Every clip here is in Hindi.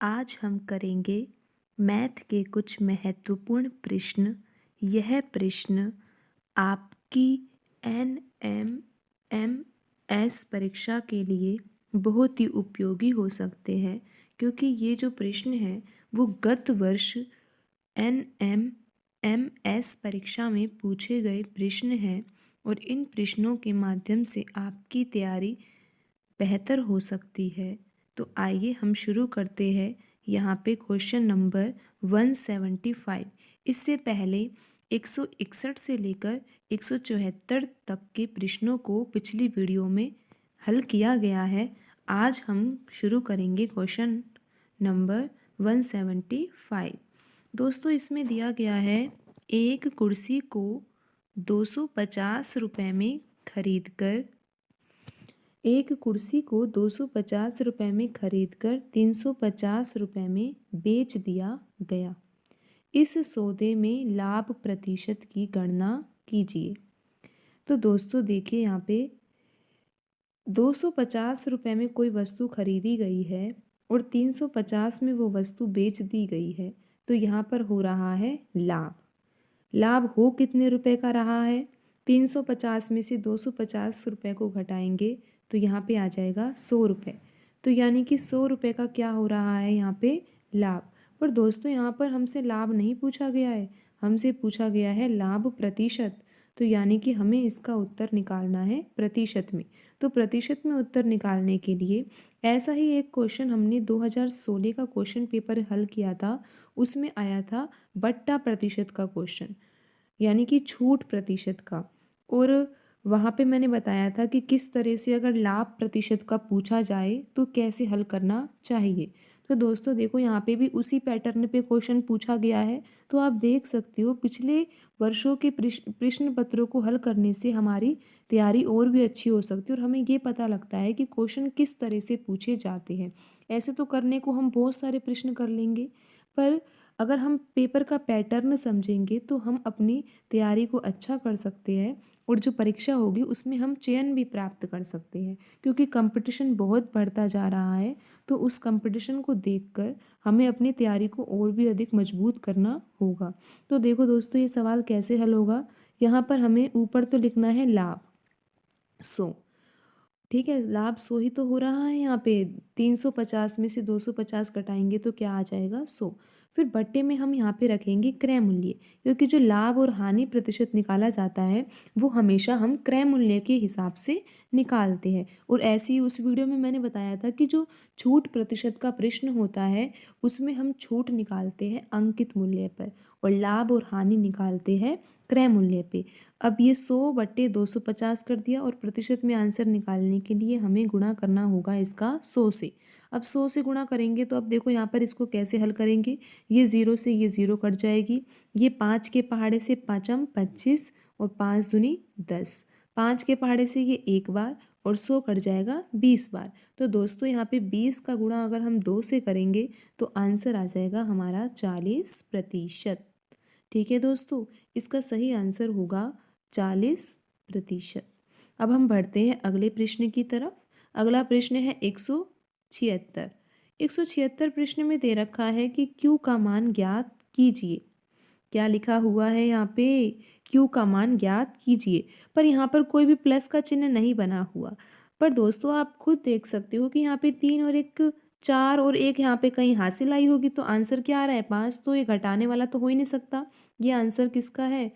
आज हम करेंगे मैथ के कुछ महत्वपूर्ण प्रश्न। यह प्रश्न आपकी एनएमएमएस परीक्षा के लिए बहुत ही उपयोगी हो सकते हैं, क्योंकि ये जो प्रश्न है वो गत वर्ष एनएमएमएस परीक्षा में पूछे गए प्रश्न हैं और इन प्रश्नों के माध्यम से आपकी तैयारी बेहतर हो सकती है। तो आइए हम शुरू करते हैं। यहाँ पे क्वेश्चन नंबर 175। इससे पहले 161 से लेकर 174 तक के प्रश्नों को पिछली वीडियो में हल किया गया है। आज हम शुरू करेंगे क्वेश्चन नंबर 175। दोस्तों, इसमें दिया गया है एक कुर्सी को 250 रुपये में खरीद कर 350 रुपये में बेच दिया गया। इस सौदे में लाभ प्रतिशत की गणना कीजिए। तो दोस्तों देखिए, यहाँ पे 250 रुपये में कोई वस्तु खरीदी गई है और 350 में वो वस्तु बेच दी गई है, तो यहाँ पर हो रहा है लाभ। लाभ हो कितने रुपए का रहा है? 350 में से 250 रुपये को घटाएंगे तो यहाँ पे आ जाएगा 100 रुपये। तो यानी कि 100 रुपये का क्या हो रहा है यहाँ पे? लाभ। पर दोस्तों यहाँ पर हमसे लाभ नहीं पूछा गया है, हमसे पूछा गया है लाभ प्रतिशत। तो यानी कि हमें इसका उत्तर निकालना है प्रतिशत में। तो प्रतिशत में उत्तर निकालने के लिए ऐसा ही एक क्वेश्चन हमने 2016 का क्वेश्चन पेपर हल किया था। उसमें आया था बट्टा प्रतिशत का क्वेश्चन, यानी कि छूट प्रतिशत का। और वहाँ पे मैंने बताया था कि किस तरह से अगर लाभ प्रतिशत का पूछा जाए तो कैसे हल करना चाहिए। तो दोस्तों देखो, यहाँ पे भी उसी पैटर्न पे क्वेश्चन पूछा गया है। तो आप देख सकते हो पिछले वर्षों के प्रश्न पत्रों को हल करने से हमारी तैयारी और भी अच्छी हो सकती है और हमें ये पता लगता है कि क्वेश्चन किस तरह से पूछे जाते हैं। ऐसे तो करने को हम बहुत सारे प्रश्न कर लेंगे, पर अगर हम पेपर का पैटर्न समझेंगे तो हम अपनी तैयारी को अच्छा कर सकते हैं और जो परीक्षा होगी उसमें हम चयन भी प्राप्त कर सकते हैं, क्योंकि कंपटीशन बहुत बढ़ता जा रहा है। तो उस कंपटीशन को देखकर हमें अपनी तैयारी को और भी अधिक मजबूत करना होगा। तो देखो दोस्तों, ये सवाल कैसे हल होगा। यहाँ पर हमें ऊपर तो लिखना है लाभ 100। ठीक है, लाभ 100 ही तो हो रहा है। यहाँ पे 350 में से 250 घटाएंगे तो क्या आ जाएगा? 100। फिर बट्टे में हम यहाँ पे रखेंगे क्रय मूल्य, क्योंकि जो लाभ और हानि प्रतिशत निकाला जाता है वो हमेशा हम क्रय मूल्य के हिसाब से निकालते हैं। और ऐसे ही उस वीडियो में मैंने बताया था कि जो छूट प्रतिशत का प्रश्न होता है उसमें हम छूट निकालते हैं अंकित मूल्य पर और लाभ और हानि निकालते हैं क्रय मूल्य पे। अब ये 100/250 कर दिया और प्रतिशत में आंसर निकालने के लिए हमें गुणा करना होगा इसका 100 से। अब 100 से गुणा करेंगे तो अब देखो यहाँ पर इसको कैसे हल करेंगे। ये 0 से ये 0 कट जाएगी। ये 5 के पहाड़े से 5m 25 और 5 दूनी 10। 5 के पहाड़े से ये एक बार और 100 कट जाएगा 20 बार। तो दोस्तों यहाँ पे 20 का गुणा अगर हम 2 से करेंगे तो आंसर आ जाएगा हमारा 40%। ठीक है दोस्तों, इसका सही आंसर होगा 40%। अब हम बढ़ते हैं अगले प्रश्न की तरफ। अगला प्रश्न है 176। 176 प्रश्न में दे रखा है कि Q का मान ज्ञात कीजिए। क्या लिखा हुआ है यहाँ पे? Q का मान ज्ञात कीजिए। पर यहाँ पर कोई भी प्लस का चिन्ह नहीं बना हुआ। पर दोस्तों आप खुद देख सकते हो कि यहाँ पे 3 और 1 4 और 1 यहाँ पे कहीं हासिल आई होगी, तो आंसर क्या आ रहा है? 5। तो ये घटाने वाला तो हो ही नहीं सकता। ये आंसर किसका है?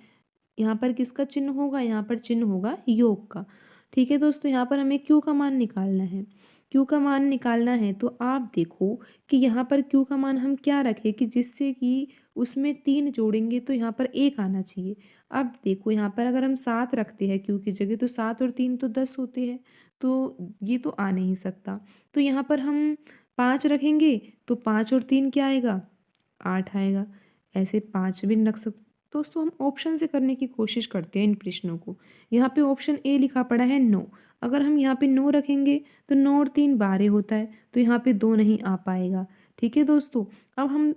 यहाँ पर किसका चिन्ह होगा? यहाँ पर चिन्ह होगा योग का। ठीक है दोस्तों, यहाँ पर हमें Q का मान निकालना है। Q का मान निकालना है तो आप देखो कि यहाँ पर Q का मान हम क्या रखें कि जिससे कि उसमें 3 जोड़ेंगे तो यहाँ पर 1 आना चाहिए। अब देखो यहाँ पर अगर हम 7 रखते हैं Q की जगह, तो 7 और 3 तो 10 होते हैं, तो ये तो आ नहीं सकता। तो यहाँ पर हम 5 रखेंगे तो 5 और 3 क्या आएगा? 8 आएगा। ऐसे 5 भी रख सकते। दोस्तों हम ऑप्शन से करने की कोशिश करते हैं इन प्रश्नों को। यहाँ पे ऑप्शन ए लिखा पड़ा है 9। अगर हम यहाँ पे 9 रखेंगे तो 9 और 3 12 होता है, तो यहाँ पे 2 नहीं आ पाएगा। ठीक है दोस्तों, अब हम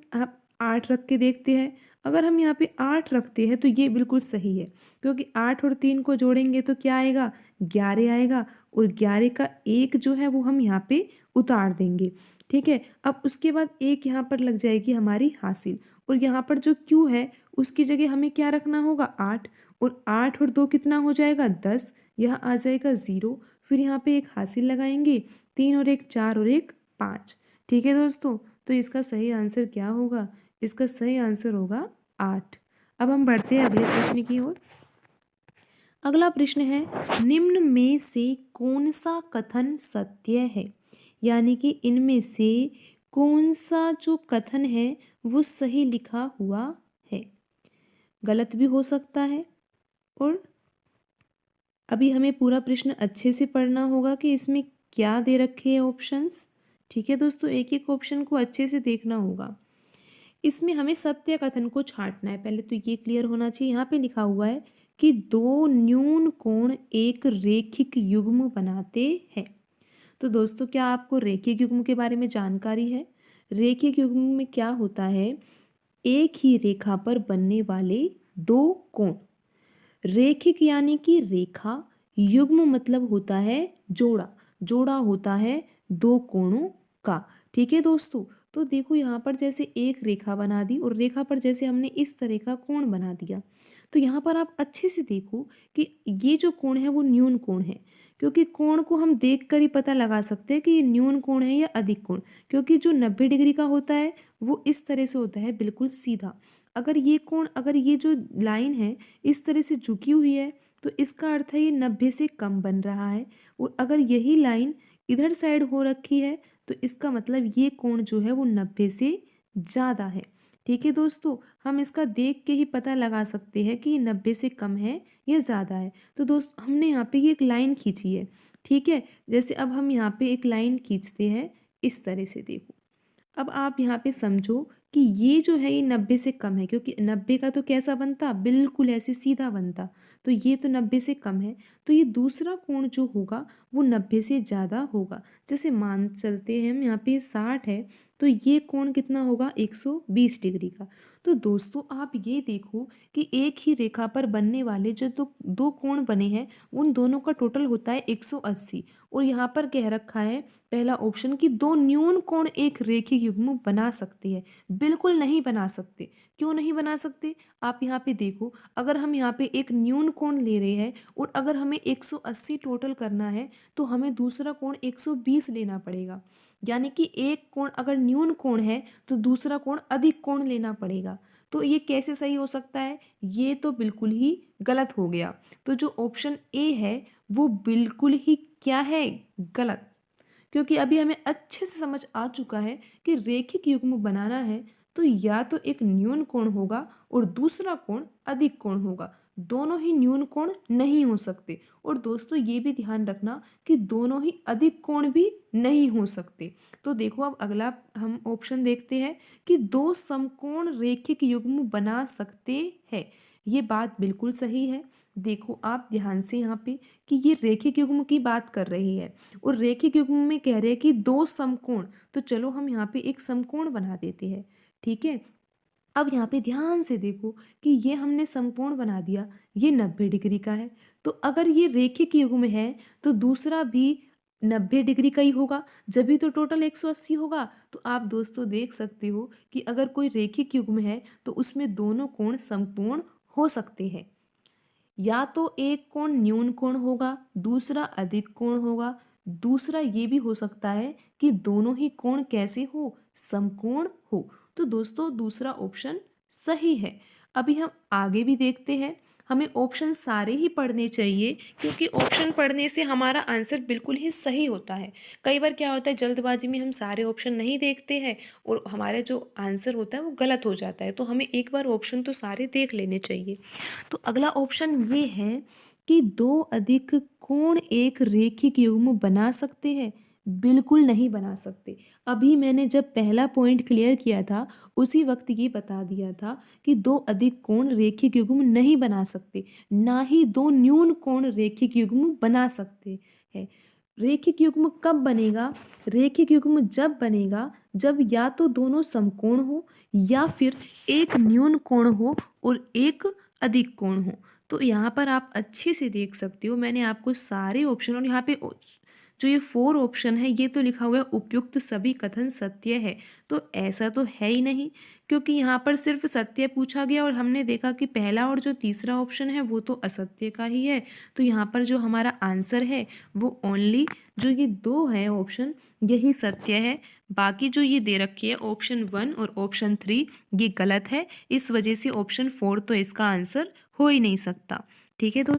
8 रख के देखते हैं। अगर हम यहाँ पे 8 रखते हैं तो ये बिल्कुल सही है, क्योंकि 8 और 3 को जोड़ेंगे तो क्या आएगा? 11 आएगा और 11 का 1 जो है वो हम यहाँ पे उतार देंगे। ठीक है। अब उसके बाद एक यहाँ पर लग जाएगी हमारी हासिल, और यहाँ पर जो क्यू है उसकी जगह हमें क्या रखना होगा 8, और 8 और 2 कितना हो जाएगा 10, यहाँ आ जाएगा 0, फिर यहाँ पे एक हासिल लगाएंगे, 3 और 1 4 और 1 5। ठीक है दोस्तों, तो इसका सही आंसर क्या होगा? इसका सही आंसर होगा 8। अब हम बढ़ते हैं अगले प्रश्न की ओर। अगला प्रश्न है, निम्न में से कौन सा कथन सत्य है? यानी कि इनमें से कौन सा जो कथन है वो सही लिखा हुआ है? गलत भी हो सकता है, और अभी हमें पूरा प्रश्न अच्छे से पढ़ना होगा कि इसमें क्या दे रखे हैं ऑप्शंस। ठीक है दोस्तों, एक एक ऑप्शन को अच्छे से देखना होगा। इसमें हमें सत्य कथन को छांटना है, पहले तो ये क्लियर होना चाहिए। यहाँ पे लिखा हुआ है कि दो न्यून कोण एक रेखिक युग्म बनाते हैं। तो दोस्तों, क्या आपको रेखिक युग्म के बारे में जानकारी है? रेखिक युग्म में क्या होता है? एक ही रेखा पर बनने वाले दो कोण। रेखिक यानी कि रेखा, युग्म मतलब होता है जोड़ा, जोड़ा होता है दो कोणों का। ठीक है दोस्तों, तो देखो यहाँ पर जैसे एक रेखा बना दी, और रेखा पर जैसे हमने इस तरह का कोण बना दिया, तो यहाँ पर आप अच्छे से देखो कि ये जो कोण है वो न्यून कोण है, क्योंकि कोण को हम देख कर ही पता लगा सकते हैं कि ये न्यून कोण है या अधिक कोण, क्योंकि जो 90 डिग्री का होता है वो इस तरह से होता है, बिल्कुल सीधा। अगर ये कोण, अगर ये जो लाइन है इस तरह से झुकी हुई है, तो इसका अर्थ है ये 90 से कम बन रहा है, और अगर यही लाइन इधर साइड हो रखी है तो इसका मतलब ये कोण जो है वो 90 से ज़्यादा है। ठीक है दोस्तों, हम इसका देख के ही पता लगा सकते हैं कि ये 90 से कम है या ज़्यादा है। तो दोस्त, हमने यहाँ पे ये एक लाइन खींची है। ठीक है, जैसे अब हम यहाँ पे एक लाइन खींचते हैं इस तरह से, देखो। अब आप यहाँ पे समझो कि ये जो है ये 90 से कम है, क्योंकि 90 का तो कैसा बनता, बिल्कुल ऐसे सीधा बनता, तो ये तो 90 से कम है, तो ये दूसरा कोण जो होगा वो 90 से ज़्यादा होगा। जैसे मान चलते हैं हम यहाँ पे 60 है, तो ये कोण कितना होगा 120 डिग्री का। तो दोस्तों, आप ये देखो कि एक ही रेखा पर बनने वाले जो दो दो कोण बने हैं उन दोनों का टोटल होता है 180, और यहाँ पर कह रखा है पहला ऑप्शन कि दो न्यून कोण एक रेखिक युग्म बना सकते हैं। बिल्कुल नहीं बना सकते। क्यों नहीं बना सकते? आप यहाँ पे देखो, अगर हम यहाँ पे एक न्यून कोण ले रहे हैं और अगर हमें 180 टोटल करना है, तो हमें दूसरा कोण 120 लेना पड़ेगा। यानी कि एक कोण अगर न्यून कोण है तो दूसरा कोण अधिक कोण लेना पड़ेगा। तो ये कैसे सही हो सकता है? ये तो बिल्कुल ही गलत हो गया। तो जो ऑप्शन ए है वो बिल्कुल ही क्या है, गलत। क्योंकि अभी हमें अच्छे से समझ आ चुका है कि रेखिक युग्म बनाना है तो या तो एक न्यून कोण होगा और दूसरा कोण अधिक कोण होगा, दोनों ही न्यून कोण नहीं हो सकते। और दोस्तों, ये भी ध्यान रखना कि दोनों ही अधिक कोण भी नहीं हो सकते। तो देखो, अब अगला हम ऑप्शन देखते हैं कि दो समकोण रेखिक युग्म बना सकते हैं। ये बात बिल्कुल सही है। देखो आप ध्यान से यहाँ पे कि ये रेखिक युग्म की बात कर रही है, और रेखिक युग्म में कह रहे हैं कि दो समकोण, तो चलो हम यहाँ पे एक समकोण बना देते हैं। ठीक है, अब यहाँ पे ध्यान से देखो कि ये हमने समकोण बना दिया, ये 90 डिग्री का है। तो अगर ये रेखिक युग्म है तो दूसरा भी 90 डिग्री का ही होगा, जब भी तो टोटल 180 होगा। तो आप दोस्तों देख सकते हो कि अगर कोई रेखिक युग्म है तो उसमें दोनों कोण समकोण हो सकते हैं। या तो एक कोण न्यून कोण होगा, दूसरा अधिक कोण होगा, दूसरा ये भी हो सकता है कि दोनों ही कोण कैसे हो, समकोण हो। तो दोस्तों, दूसरा ऑप्शन सही है। अभी हम आगे भी देखते हैं। हमें ऑप्शन सारे ही पढ़ने चाहिए, क्योंकि ऑप्शन पढ़ने से हमारा आंसर बिल्कुल ही सही होता है। कई बार क्या होता है, जल्दबाजी में हम सारे ऑप्शन नहीं देखते हैं और हमारा जो आंसर होता है वो गलत हो जाता है। तो हमें एक बार ऑप्शन तो सारे देख लेने चाहिए। तो अगला ऑप्शन ये है कि दो अधिक कोण एक रेखिक युग्म बना सकते हैं। बिल्कुल नहीं बना सकते। अभी मैंने जब पहला पॉइंट क्लियर किया था उसी वक्त ये बता दिया था कि दो अधिक कोण रेखिक युग्म नहीं बना सकते, ना ही दो न्यून कोण रेखिक युग्म बना सकते हैं। रेखिक युग्म कब बनेगा? रेखिक युग्म जब बनेगा जब या तो दोनों समकोण हो या फिर एक न्यून कोण हो और एक अधिक कोण हो। तो यहाँ पर आप अच्छे से देख सकते हो, मैंने आपको सारे ऑप्शन, और यहाँ पे जो ये 4 ऑप्शन है ये तो लिखा हुआ है उपयुक्त सभी कथन सत्य है, तो ऐसा तो है ही नहीं, क्योंकि यहाँ पर सिर्फ सत्य पूछा गया और हमने देखा कि पहला और जो तीसरा ऑप्शन है वो तो असत्य का ही है। तो यहाँ पर जो हमारा आंसर है वो ओनली जो ये 2 है ऑप्शन यही सत्य है। बाकी जो ये दे रखी है ऑप्शन 1 और ऑप्शन 3 ये गलत है। इस वजह से ऑप्शन 4 तो इसका आंसर हो ही नहीं सकता। ठीक है दोस्तों।